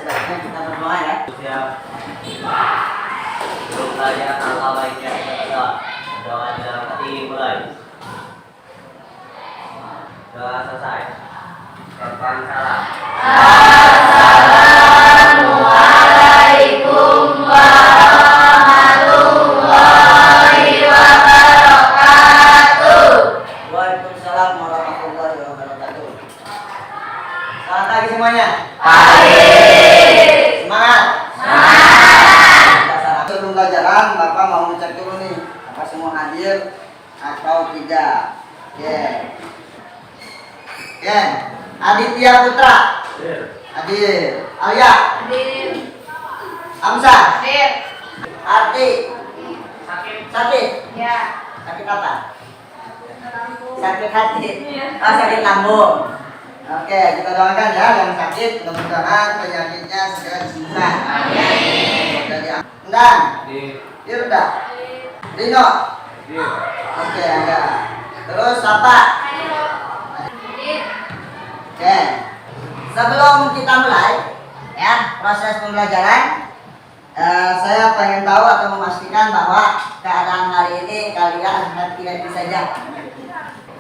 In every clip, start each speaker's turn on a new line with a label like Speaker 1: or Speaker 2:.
Speaker 1: sebaiknya kita berdoa ya.
Speaker 2: Siap. Belum belajar hal-hal baiknya kita berdoa. Doa dalam hati mulai. Doa selesai. Korban salam.
Speaker 3: Assalamualaikum warahmatullahi wabarakatuh.
Speaker 1: Waalaikumsalam warahmatullahi wabarakatuh. Selamat pagi semuanya.
Speaker 3: Pagi.
Speaker 1: Semangat.
Speaker 3: Semangat.
Speaker 1: Sebelum pelajaran, Bapak mau ngecek dulu nih, apa semua hadir atau tidak. Oke. Oke. Aditya Putra. Hadir. Alia.
Speaker 3: Hadir.
Speaker 1: Amsa.
Speaker 3: Hadir.
Speaker 1: Arti. Sakit.
Speaker 3: Ya.
Speaker 1: Sakit apa? Sakit hati. Oh, sakit lambung. Oke, kita doakan ya yang sakit, mudah-mudahan penyakitnya segera disembuhkan. Amin. Endang. Irda. Rino. Oke, ada. Terus apa? Oke. Sebelum kita mulai ya proses pembelajaran, saya pengen tahu atau memastikan bahwa keadaan hari ini kalian happy saja.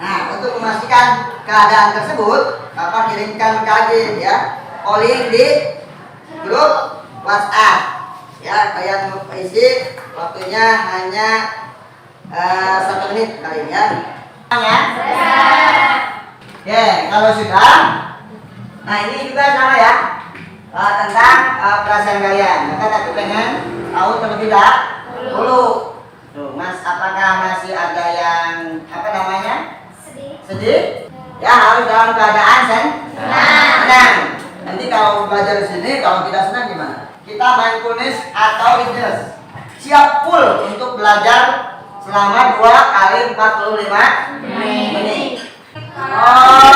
Speaker 1: Nah, untuk memastikan keadaan tersebut, Bapak kirimkan ke admin ya, polling di grup WhatsApp. Ya, kalian isi waktunya hanya 1 menit kali ya. Ya. Oke, kalau sudah, nah ini juga sama ya, tentang perasaan kalian. Maka aku pengen tahu terlebih dahulu. Tuh, Mas, apakah masih ada yang apa namanya? Sedih? Ya, harus dalam keadaan senang. Nanti kalau belajar di sini, kalau tidak senang gimana? Kita mindfulness atau fitness. Siap full untuk belajar selama 2 kali 45 menit. Oh.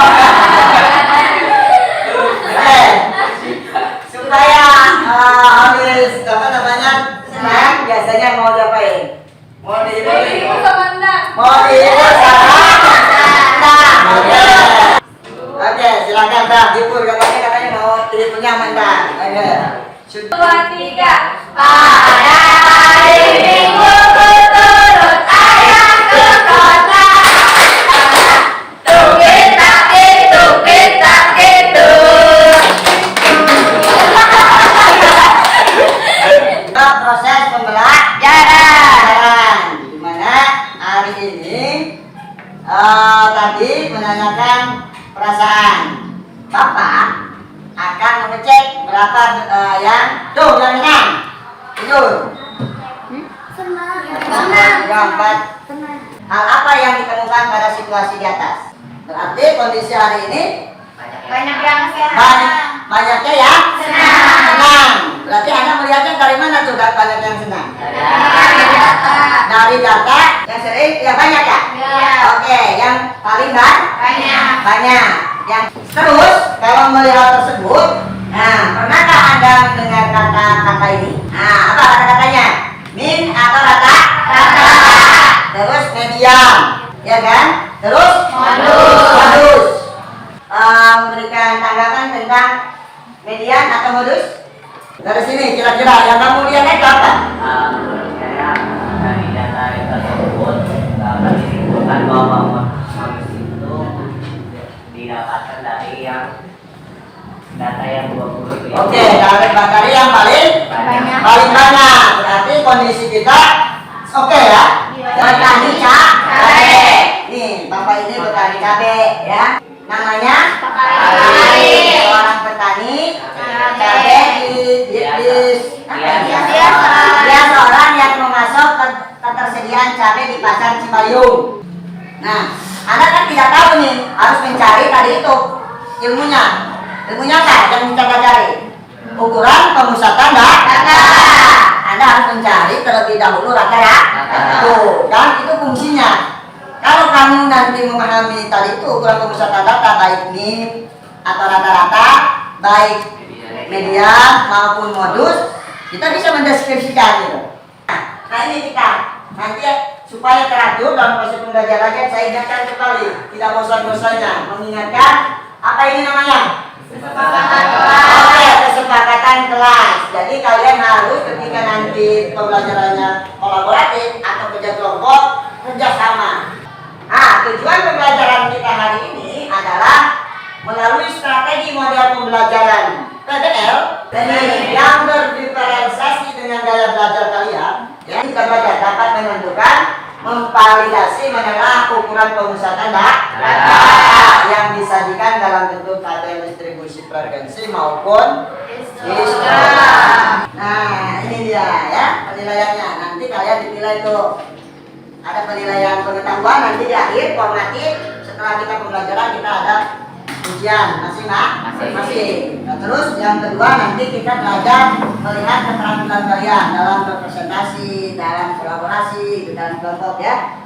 Speaker 1: Supaya habis apa namanya? Senang, biasanya mau diapain? Mau dihibur sama. Oke, silakan Bang, hibur katanya mau hiburnya Amanda. Oke.
Speaker 3: 2, 3. Pada hari Minggu turut ayah ke kota. Tukit tak itu.
Speaker 1: Proses pembelajaran di mana hari ini tadi menanyakan perasaan. Bapak akan mengecek berapa yang senang. Jujur. Senang. Hal apa yang ditemukan pada situasi di atas? Berarti kondisi hari ini
Speaker 3: Banyak yang sehat.
Speaker 1: banyaknya yang
Speaker 3: Senang.
Speaker 1: Berarti Anda melihatnya dari mana tuh banyak yang senang?
Speaker 3: Banyak.
Speaker 1: Dari data yang sering ya banyak ya?
Speaker 3: Ya.
Speaker 1: Oke, yang paling banyak. Yang terus kalau melihat tersebut, nah pernahkah Anda mendengar kata-kata ini? Nah, apa kata-katanya? Min atau rata? Terus medium, ya kan? Terus modus. Memberikan tanggapan tentang median atau modus? Dari sini kira-kira yang kamu lihat itu apa?
Speaker 2: Menurut saya dari data yang tersebut dapat disimpulkan bahwa modus itu didapatkan dari yang data yang 20 itu.
Speaker 1: Oke, dari yang paling
Speaker 3: Banyak.
Speaker 1: banyak. Berarti kondisi kita oke ya. Petani cabe. Nih, Bapak ini petani cabe ya. Namanya seorang petani cabe dia seorang yang memasok ketersediaan cabe di pasar Cipayung. Nah, Anda kan tidak tahu nih, harus mencari tadi itu ilmunya. Ilmunya apa yang kita cari? Ukuran pemusatan data. Anda harus mencari terlebih dahulu rata-rata. Tuh, kan itu fungsinya. Kalau kamu nanti memahami tadi itu ukuran pemusatan data baik NIM atau rata-rata, baik median maupun modus, kita bisa mendeskripsikan gitu. Nah ini kita nanti supaya teratur dalam proses pembelajaran saya ingatkan kembali, tidak bosan-bosannya mengingatkan apa ini namanya? Kesepakatan. Oke, kesepakatan kelas. Jadi kalian harus ketika nanti pembelajarannya kolaboratif atau kerja kelompok, kerjasama. Nah, tujuan pembelajaran kita hari ini adalah melalui strategi model pembelajaran PBL yang berdiferensiasi dengan gaya belajar kalian. Ya, kita belajar dapat menentukan, memvalidasi, menelaah ukuran pemusatan data yang disajikan dalam bentuk tabel distribusi frekuensi maupun histogram. Nah, ini dia ya penilaiannya. Nanti kalian dinilai tuh. Ada penilaian pengetahuan nanti di akhir formatif. Setelah kita pembelajaran kita ada ujian masih. Nah, terus yang kedua nanti kita belajar melihat keterampilan kalian dalam berpresentasi, dalam kolaborasi, dalam kelompok ya.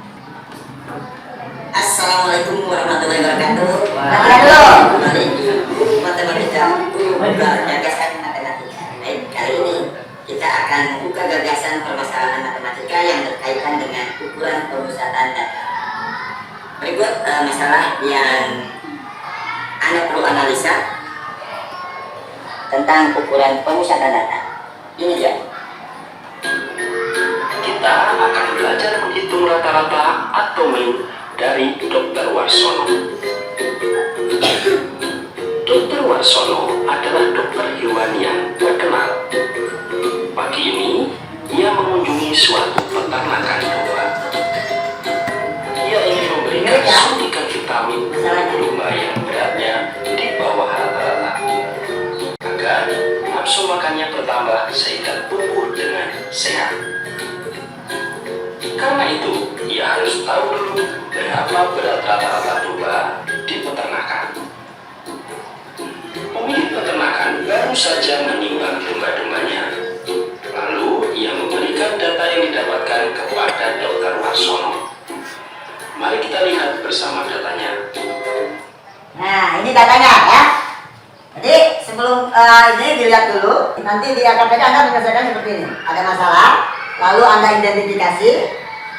Speaker 4: Assalamualaikum warahmatullahi wabarakatuh.
Speaker 1: Kembali
Speaker 4: Matematika gagasan matematika. Baik, kali ini kita akan membuka gagasan permasalahan matematika yang berkaitan dengan ukuran pemusatan data. Berikut masalah yang Anda perlu analisa tentang ukuran pemusatan data. Ini dia.
Speaker 5: Kita akan belajar menghitung rata-rata atau mean dari Dr. Warsono. Dr. Warsono adalah dokter hewan yang terkenal. Pagi ini, ia mengunjungi suatu peternakan domba. Ia ingin memberikan suntikan vitamin domba yang beratnya di bawah rata-rata, agar nafsu makannya bertambah sehingga tumbuh dengan sehat. Karena itu, ia harus tahu dulu berapa berat rata-rata domba di peternakan. Pemilik peternakan baru saja menimbang domba-dombanya. Lalu, ia memberikan data yang didapatkan kepada Dr. Warsono. Mari kita lihat bersama datanya.
Speaker 1: Nah, ini datanya ya. Jadi sebelum ini dilihat dulu, nanti di AKPD Anda menyelesaikan seperti ini. Ada masalah, lalu Anda identifikasi,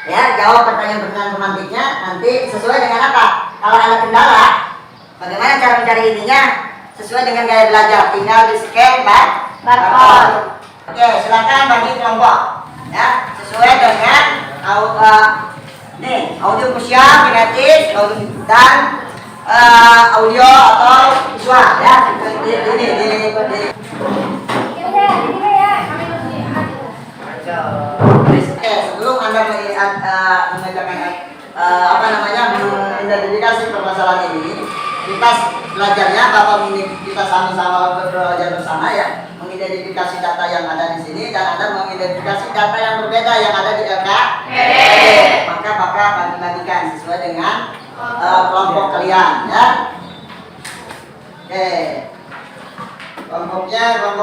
Speaker 1: ya, jawab pertanyaan-pertanyaan pemantiknya. Nanti sesuai dengan apa? Kalau ada kendala, bagaimana cara mencari intinya? Sesuai dengan gaya belajar, tinggal di scan barcode. Oke, silakan bagi kelompok, ya, sesuai dengan audio visual, kinetis, dan audio atau visual, ya. Ini. Oke, sebelum Anda mengidentifikasi permasalahan ini, kita belajarnya Bapak kita sama-sama belajar bersama ya, mengidentifikasi data yang ada di sini dan Anda mengidentifikasi data yang berbeda yang ada di LKPD. Maka Bapak bagi-bagikan sesuai dengan kelompok kalian ya. Oke. Kelompok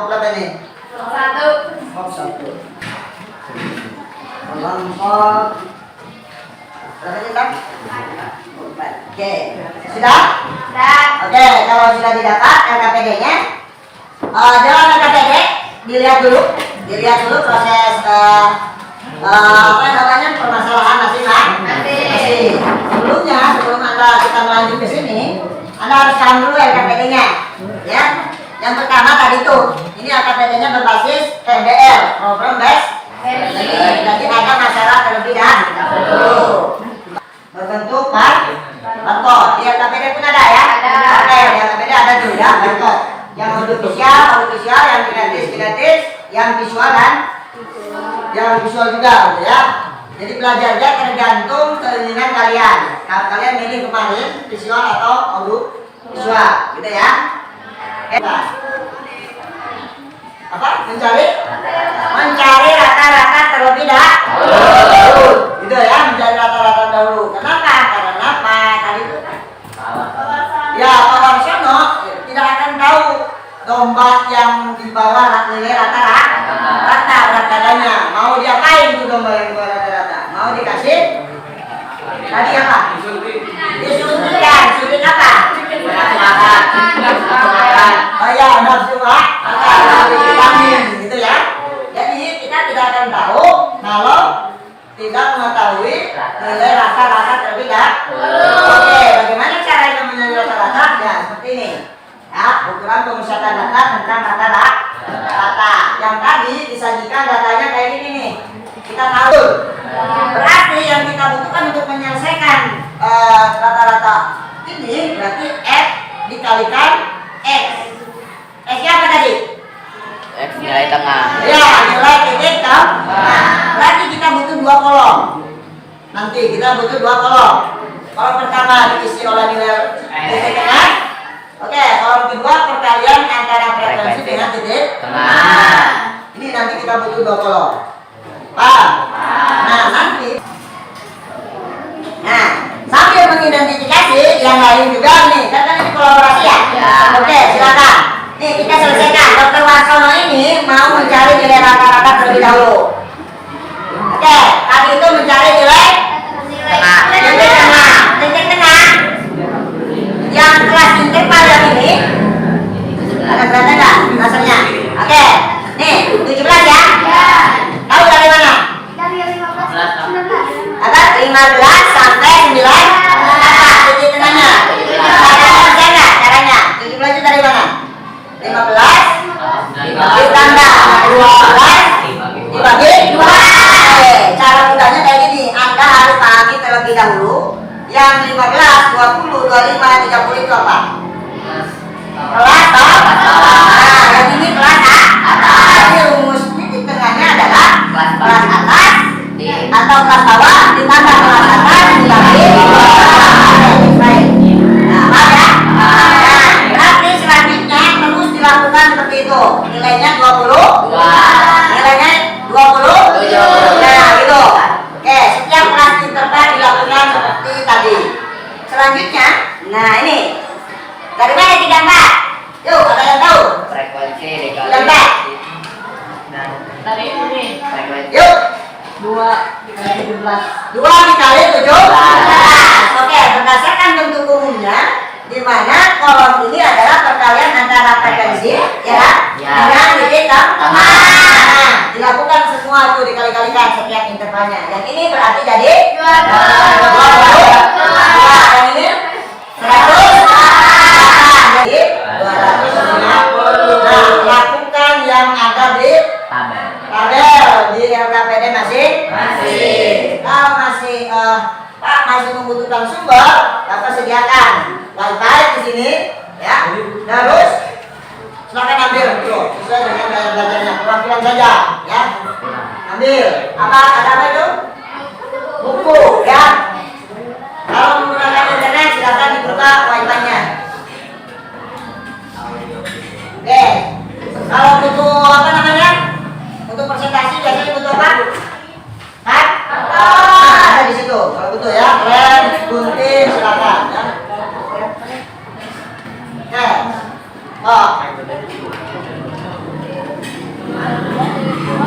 Speaker 1: berapa nih? Kelompok 1. Kelompok berapa nih, Bang? Oke. Sudah? Oke, kalau sudah didapat LKPD-nya, dalam LKPD dilihat dulu proses permasalahan masing-masing. Sebelum kita melanjut ke sini, Anda harus paham dulu LKPD-nya, ya. Yang pertama tadi tuh, ini LKPD-nya berbasis PBL, Program Based Learning. Jadi ada masalah terlebih dahulu. Berbentuk barcode. Di LKPD pun ada ya? Ada. Oke, di LKPD ada juga barcode. Yang audio visual, yang kinetis, yang visual dan yang visual juga, gitu ya. Jadi belajarnya tergantung keinginan kalian. Kalau kalian milih kemarin visual atau audio visual, gitu ya. Apa? Mencari rata-rata terlebih dahulu. Gitu ya, mencari rata-rata dahulu. Kenapa? Karena apa? Tadi ya Pak Warsono tidak akan tahu domba yang di bawah nilai rata berat mau diapain tuh domba yang di bawah rata-rata? Mau dikasih? Tadi apa? Disuntikan. Suntik apa? Oh ya, nafsu vitamin gitu ya. Jadi kita tidak akan tahu kalau tidak mengetahui nilai rata-rata terlebih dahulu. Oke, bagaimana caranya mencari rata-rata? Ya, seperti ini. Ya, ukuran pemusatan data tentang rata-rata. yang tadi disajikan datanya kayak gini nih. Kita tahu. Berarti yang kita butuhkan untuk menyelesaikan rata-rata ini berarti F dikalikan X. X-nya apa tadi?
Speaker 2: X nilai tengah.
Speaker 1: Ya, nilai titik tengah. Berarti kita butuh 2 kolom. Nanti kita butuh 2 kolom. Kolom pertama diisi oleh nilai titik tengah. Oke, kolom kedua perkalian antara frekuensi dengan titik
Speaker 2: Tengah.
Speaker 1: Ini nanti kita butuh 2 kolom. Paham? Nah, nanti. Nah, sambil mengidentifikasi yang lain juga nih, kan ini kolaborasi ya. Oke, silakan. Nih kita selesaikan. Dr. Warsono ini mau mencari nilai rata-rata terlebih dahulu. Oke, tadi itu mencari nilai
Speaker 2: Tengah.
Speaker 1: titik tengah. Titik tengah. Yang kelas interval yang ini ada berapa enggak dasarnya? Oke, nih 17 ya. Tahu dari mana? Apa? 15 sampai 9 apa titik tengahnya? Caranya 17 itu dari mana? 15 ditambah 12 dibagi 2. Oke, cara mudahnya kayak gini. Anda harus pahami terlebih dahulu yang 15, 20, 25, 30 itu apa? Kelas toh? Nah, yang ini kelas atas. Jadi rumus titik tengahnya adalah kelas atas atau kelas bawah ditambah kelas atas dibagi 2. Baik. Nah, paham ya? Nah, berarti selanjutnya terus dilakukan seperti itu. Nilainya 20. Nilainya 20. Nah, gitu. Oke, setiap kelas interval dilakukan seperti tadi. Selanjutnya, nah ini dari mana 34? Yuk, ada yang tahu?
Speaker 2: Frekuensi dikali.
Speaker 1: 34.
Speaker 3: Tadi itu nih.
Speaker 2: Frekuensi.
Speaker 1: Yuk.
Speaker 3: 2 dikali 17.
Speaker 1: 2 dikali 17. Oke, berdasarkan bentuk umumnya, di mana kolom ini adalah perkalian antara frekuensi, ya, dengan titik tengah. Nah, dilakukan semua itu dikali-kalikan setiap intervalnya. Yang ini berarti jadi 20. Yang ini 100. Jadi 250. Nah, lakukan yang ada di
Speaker 2: Tabel.
Speaker 1: tabel di LKPD masing. Kalau masih Pak masih membutuhkan sumber, Bapak sediakan wifi di sini, ya. Terus silakan ambil tuh sesuai dengan gaya belajarnya, perwakilan saja, ya. Ambil. Apa ada apa itu? Buku, ya. Kalau menggunakan internet silakan dibuka wifi-nya. Oke. Kalau butuh apa namanya? Untuk presentasi biasanya butuh apa? Hah? Nah, ada di situ. Kalau butuh ya, lem, gunting, silakan. Ya. Oke. Oh.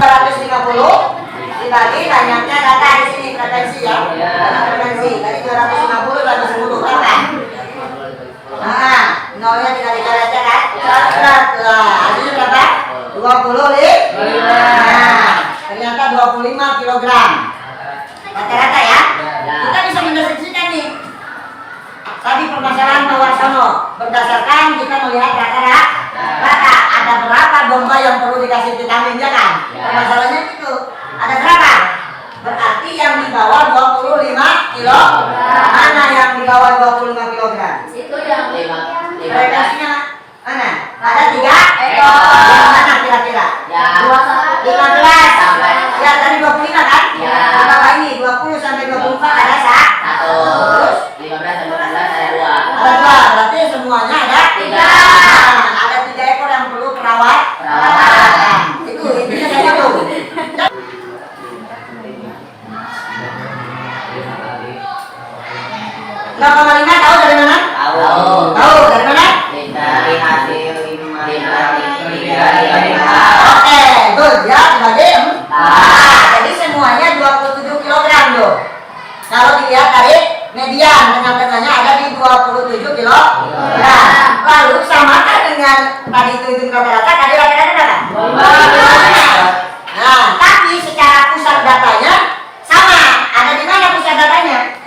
Speaker 1: 250 dibagi banyaknya data di sini frekuensi ya. Banyak frekuensi. Tadi 250 bagi 10 berapa? Nah, nolnya tinggal dikali aja kan? Hasilnya berapa? 20 Nah, ternyata 25 kilogram rata-rata ya. Kita bisa mendeskripsikan nih. Tadi permasalahan Pak Warsono berdasarkan kita melihat rata-rata ada berapa domba yang perlu dikasih vitamin ya kan? Permasalahannya itu ada berapa? Berarti yang di bawah 25 kilo. Mana yang di bawah 25 kilogram?
Speaker 3: Itu yang
Speaker 1: Frekuensinya mana? Ada 3 ekor. Yang mana kira-kira?
Speaker 2: Ya.
Speaker 1: 15. Ya tadi 25 kan?
Speaker 2: Ya.
Speaker 1: Di bawah ini 20 sampai 24 ada
Speaker 2: Satu.
Speaker 1: Terus
Speaker 2: 15 sampai 16 ada 2.
Speaker 1: ada 2. Berarti semuanya ada 3. Nah, ada 3 ekor yang perlu perawatan. Itu intinya kayak gitu. 0,5 tahu dari mana?
Speaker 2: Tahu.
Speaker 1: Tahu dari mana?
Speaker 2: Dari hasil 5
Speaker 1: Oke, good ya, dibagi 4. Jadi semuanya 27 kg loh. Kalau dilihat dari median, tengah-tengahnya ada di 27 kg. Lalu samakan dengan tadi itu rata-rata, tadi rata-rata berapa? Nah, tapi secara pusat datanya sama. Ada di mana pusat datanya?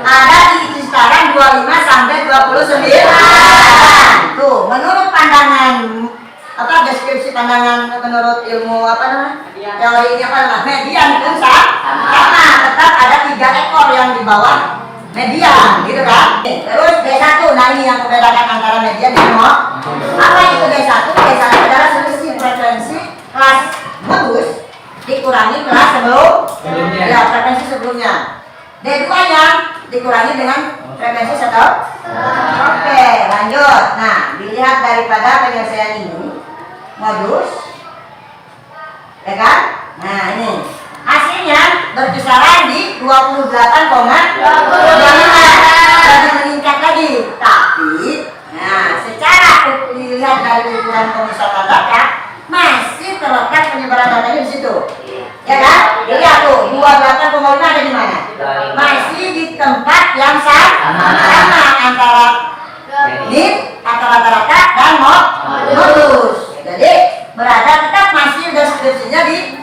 Speaker 1: Ada di kisaran 25 sampai 29. Tuh, menurut pandangan deskripsi pandangan dengan menurut ilmu apa namanya? Teori ini apa namanya? Median itu sama, tetap ada 3 ekor yang di bawah median, gitu kan? Terus D1, nah ini yang membedakan antara median dan mod. Apa itu D1? D1 adalah selisih frekuensi kelas modus dikurangi kelas sebelumnya. Ya, frekuensi sebelumnya. D2 nya dikurangi dengan frekuensi setelah. Oke, lanjut. Nah, dilihat daripada penyelesaian ini modus, ya kan? Nah, ini hasilnya berkisaran di 28,25, jadi meningkat lagi. Tapi, nah, secara dilihat dari ukuran pemusatan data masih terletak penyebaran datanya di situ. Ya kan? Lihat tuh, 28,5 ada di mana? Masih di tempat yang sama antara NIM, antara rata-rata dan modus. Jadi berada tetap masih deskripsinya di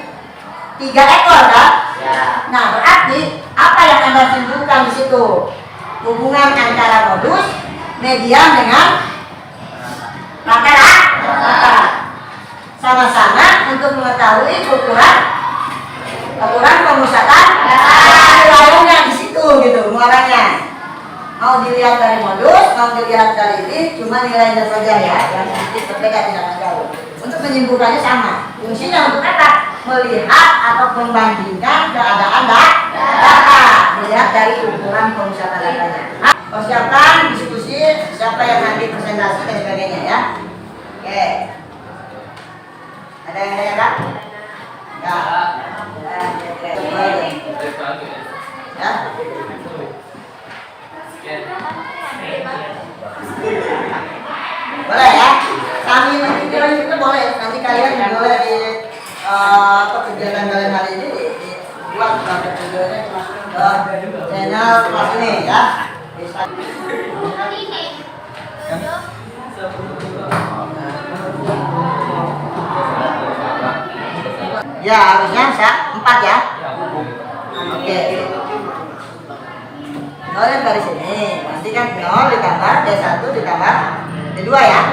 Speaker 1: 3 ekor kan? Nah, berarti apa yang Anda simpulkan di situ? Hubungan antara modus, median dengan rata-rata. Sama-sama untuk mengetahui ukuran pemusatan wilayahnya di situ gitu muaranya. Mau dilihat dari modus, mau dilihat dari ini, cuma nilainya saja ya yang sedikit berbeda, tidak jauh. Untuk menyimpulkannya sama. Fungsinya untuk apa? Melihat atau membandingkan keadaan data, melihat dari ukuran pemusatan datanya. Persiapkan diskusi siapa yang nanti presentasi dan sebagainya ya. Oke. Ada yang tanya kan? Ya. Ya. Boleh ya? Kami menunjukkan itu boleh. Nanti kalian boleh di kegiatan kalian hari ini dibuat sampai videonya ke channel kelas ini ya. Ya harusnya 4 ya. Oke. 0 yang dari sini. Nanti kan 0 ditambah D1 ditambah D2 ya.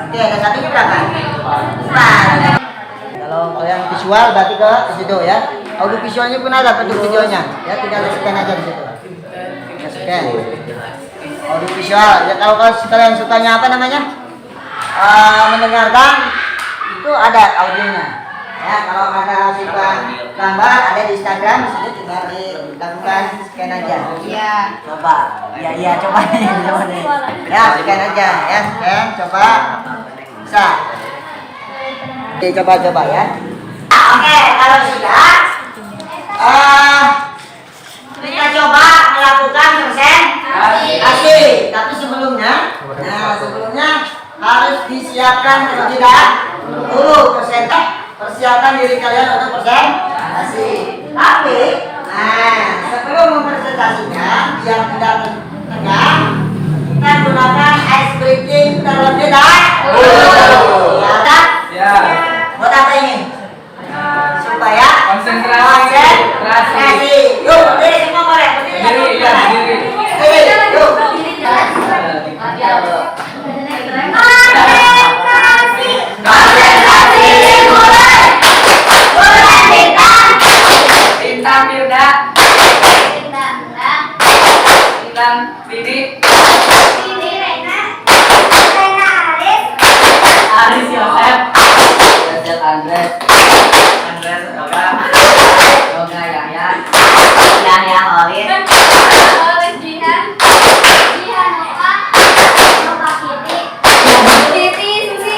Speaker 1: Oke, D1 ini berapa? 4. Kalau kalian visual berarti ke situ ya. Audio visualnya pun ada bentuk videonya. Ya tinggal scan aja di situ. Ya, scan. Audio visual. Ya kalau kalian sukanya apa namanya? Mendengarkan itu ada audionya. Ya, kalau ada suka gambar ada di Instagram di sini tinggal dilakukan scan aja.
Speaker 3: Iya.
Speaker 1: Coba. Iya coba nih, coba nih. Ya, scan aja ya, scan coba. Bisa. Oke, coba ya. Oke, kalau sudah kita coba melakukan presentasi. Tapi sebelumnya harus disiapkan terlebih dahulu persiapkan diri kalian untuk presentasi. Tapi, sebelum mempresentasikan biar tidak tegang, kita gunakan ice breaking terlebih dahulu. Ya kan?
Speaker 6: Ya.
Speaker 1: Buat apa ini? Supaya konsentrasi. Yuk, berdiri semua boleh. Berdiri. Yuk. Konsentrasi mulai. Bintang Firda. Bintang Didi. Aris Yosef. Yosef Andres Yoga Yahya Olin
Speaker 7: Jihan Nova Kiti Susi.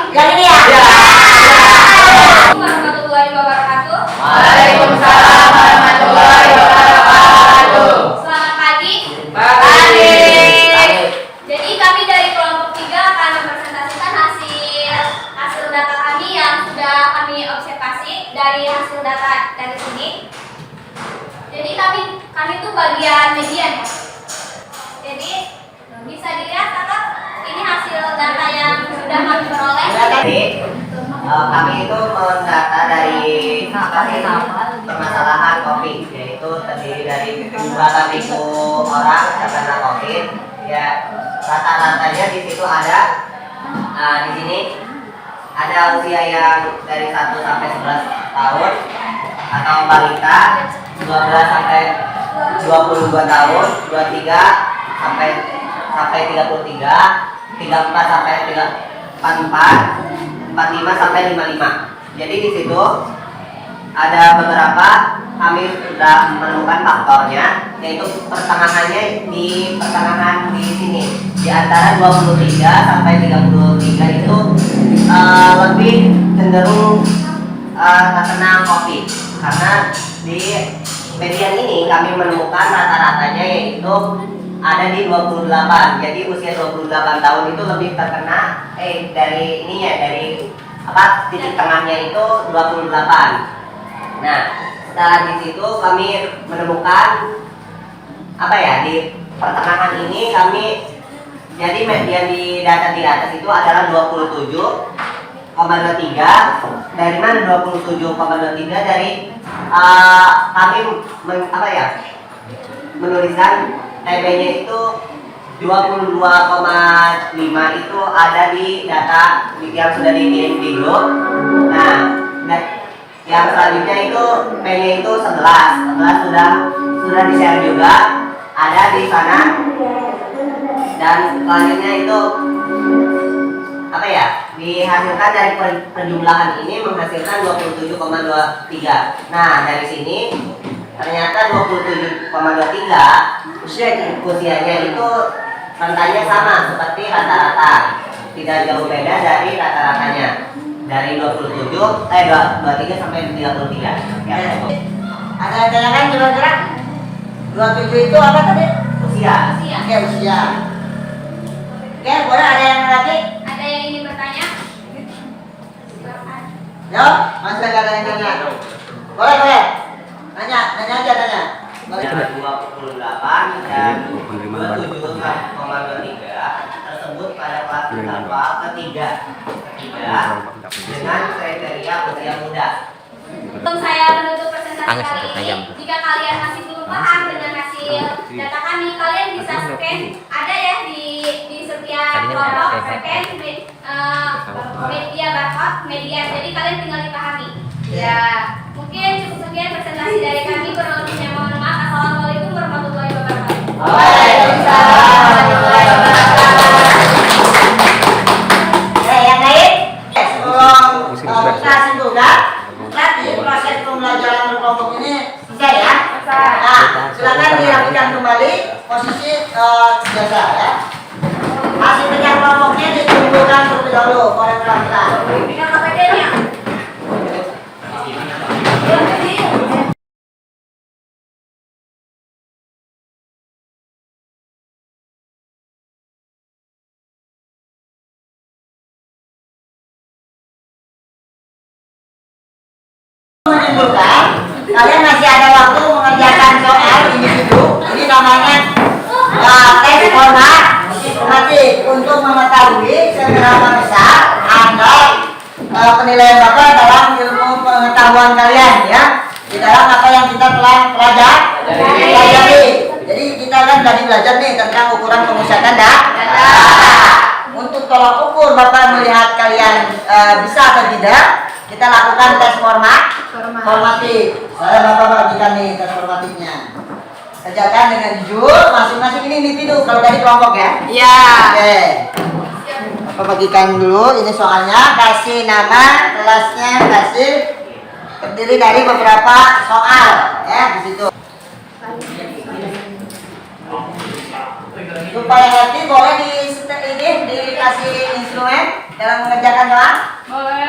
Speaker 1: Yang ini ya?
Speaker 7: Warahmatullahi wabarakatuh.
Speaker 6: Waalaikumsalam warahmatullahi wabarakatuh.
Speaker 7: Selamat pagi.
Speaker 6: Pagi.
Speaker 7: Jadi kami dari kelompok 3 akan mempresentasikan hasil data kami yang sudah kami observasi dari hasil data dari sini. Jadi kami itu bagian median ya. Jadi bisa dilihat kakak, ini hasil data yang sudah kami peroleh.
Speaker 2: Jadi kami itu mendata dari permasalahan kopi. Jadi itu terdiri dari 8.000 orang terkena COVID. Ya, rata-ratanya di situ ada di sini ada usia yang dari 1 sampai 11 tahun atau balita, 12 sampai 22 tahun, 23 sampai 33, 34 sampai 44, 45 sampai 55. Jadi di situ ada beberapa kami sudah menemukan faktornya, yaitu pertengahan di sini di antara 23 sampai 33 itu lebih cenderung terkena COVID, karena di median ini kami menemukan rata-ratanya yaitu ada di 28. Jadi usia 28 tahun itu lebih terkena dari ininya, dari titik tengahnya itu 28. Nah, setelah di situ kami menemukan di pertengahan ini kami jadi median di data di atas itu adalah 27,23. Dari mana 27,23? Dari kami menuliskan TB-nya itu 22,5 itu ada di data yang sudah dikirim di grup. Nah, yang selanjutnya itu P-nya itu 11 sudah di-share juga, ada di sana. Dan selanjutnya itu dihasilkan dari penjumlahan ini menghasilkan 27,23. Nah, dari sini ternyata 27,23 usianya itu rentannya sama seperti rata-rata, tidak jauh beda dari rata-ratanya, dari 23 sampai 33.
Speaker 1: Ada yang tanyakan kira-kira 27 itu apa tadi?
Speaker 2: Usia.
Speaker 1: Oke, usia. Oke, boleh ada yang lagi?
Speaker 7: Ada yang ingin bertanya?
Speaker 1: Yo, masih ada yang tanya? Boleh. Nanya aja. Boleh.
Speaker 2: 28 dan 27,23 tersebut pada kelas tahap ketiga dengan kriteria usia muda.
Speaker 7: Sebelum saya menutup presentasi kali ini, jika kalian masih belum paham dengan hasil data kami, kalian bisa scan, ada ya di setiap kelompok scan media barcode, media, jadi kalian tinggal dipahami. Ya, mungkin cukup sekian presentasi dari kami. Kurang lebihnya mohon maaf. Assalamualaikum warahmatullahi wabarakatuh.
Speaker 6: Waalaikumsalam warahmatullahi wabarakatuh.
Speaker 1: Yang lain? Sebelum kita simpulkan, nanti proses pembelajaran berkelompok ini selesai ya. Nah, silakan dirapikan kembali posisi biasa ya. Hasil kerja kelompoknya dikumpulkan terlebih dahulu oleh kita.
Speaker 7: Dengan KPD-nya.
Speaker 1: Menyimpulkan, kalian masih ada waktu mengerjakan soal individu. Ini namanya tes format sistematik untuk mengetahui seberapa besar andil penilaian Bapak dalam ilmu pengetahuan kalian ya, di dalam apa yang kita telah pelajari. Jadi kita kan tadi belajar nih tentang ukuran pemusatan data. Untuk tolak ukur Bapak melihat kalian bisa atau tidak, kita lakukan tes formatif. Saya Bapak bagikan nih tes formatifnya. Kerjakan dengan jujur, masing-masing ini individu. Kalau tadi kelompok ya.
Speaker 6: Iya.
Speaker 1: Oke. Bapak bagikan dulu. Ini soalnya, kasih nama, kelasnya kasih, terdiri dari beberapa soal ya di situ. Supaya hati boleh dikasih instrumen dalam mengerjakan soal.
Speaker 7: Boleh.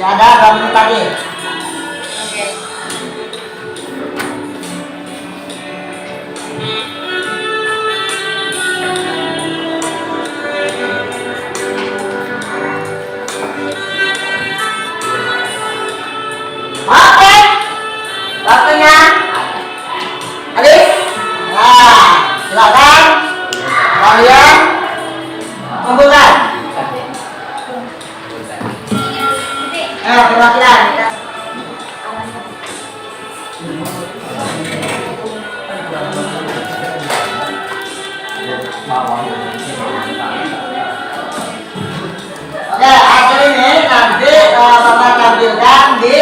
Speaker 1: Masih ada 2 menit lagi.
Speaker 7: Oke.
Speaker 1: Oke. Waktunya habis. Nah, silakan kalian kumpulkan. Perwakilan. Oke, hasil ini nanti Bapak tampilkan di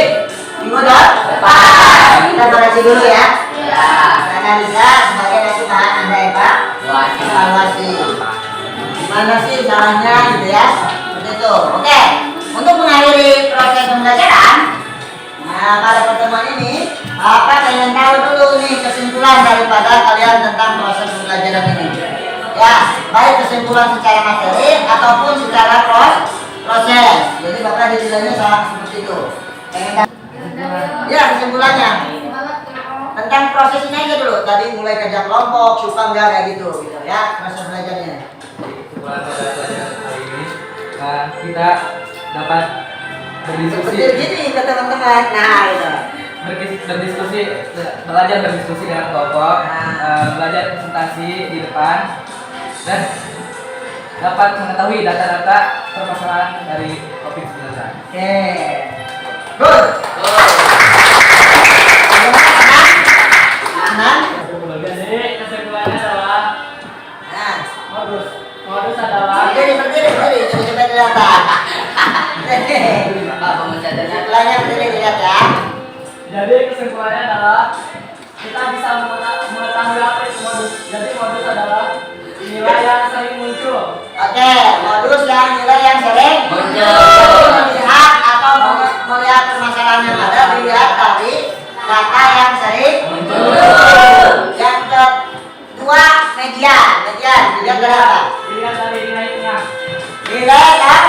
Speaker 1: minggu depan. Kita koreksi dulu ya. Analisa sebagai masukan Anda ya Pak. Evaluasi. Gimana sih caranya gitu ya? Seperti itu. Oke. Untuk mengakhiri proses pembelajaran, nah pada pertemuan ini, Bapak pengen tahu dulu nih kesimpulan daripada kalian tentang proses pembelajaran ini. Ya, baik kesimpulan secara materi ataupun secara proses. Jadi Bapak dinilainya seperti itu. Pengen tahu? Ya, kesimpulannya tentang proses ini aja dulu. Tadi mulai kerja kelompok, suka enggak kayak gitu ya, proses belajarnya.
Speaker 3: Kesimpulan pada pelajaran hari ini, kita dapat berdiskusi,
Speaker 1: Seperti gini ke teman-teman. Nah, gitu.
Speaker 3: berdiskusi, belajar berdiskusi dengan kelompok, belajar presentasi di depan, dan dapat mengetahui data-data permasalahan dari COVID-19.
Speaker 1: Oke. Good. Aman?
Speaker 3: Jadi kesimpulannya adalah
Speaker 1: Nah,
Speaker 3: modus adalah
Speaker 1: berdiri, jadi sampai kelihatan. Kesimpulannya berdiri lihat ya.
Speaker 3: Jadi kesimpulannya adalah kita bisa mengetahui apa itu modus. Jadi modus adalah nilai yang sering muncul.
Speaker 1: Oke, modus yang nilai yang sering
Speaker 4: Muncul.
Speaker 1: melihat atau melihat permasalahan yang ada dilihat dari data yang sering
Speaker 4: Muncul.
Speaker 1: Yang kedua media dilihat dari apa?
Speaker 3: Dilihat dari nilainya.
Speaker 1: Nilai kan?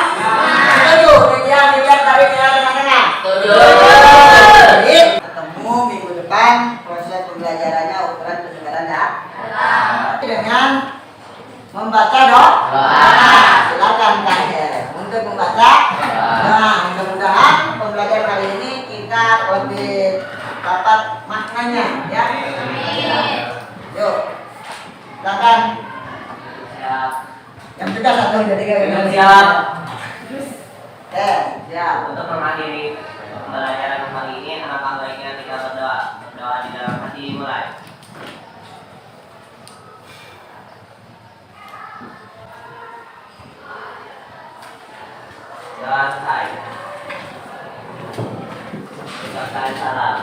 Speaker 1: Setuju. Media dilihat dari nilai tengah-tengah. Jadi ketemu minggu depan proses pembelajarannya ukuran kesegaran ya. Dengan membaca dong. Silakan Kak untuk membaca. Nah, mudah-mudahan pembelajaran kali ini kita lebih dapat maknanya ya. Yuk, silakan.
Speaker 2: Siap.
Speaker 1: Yang tegas satu dari kalian.
Speaker 2: Siap.
Speaker 1: Siap.
Speaker 2: Untuk mengakhiri pembelajaran kali ini, alangkah baiknya kita berdoa. Berdoa di dalam hati mulai. Selesai. Selesai salam.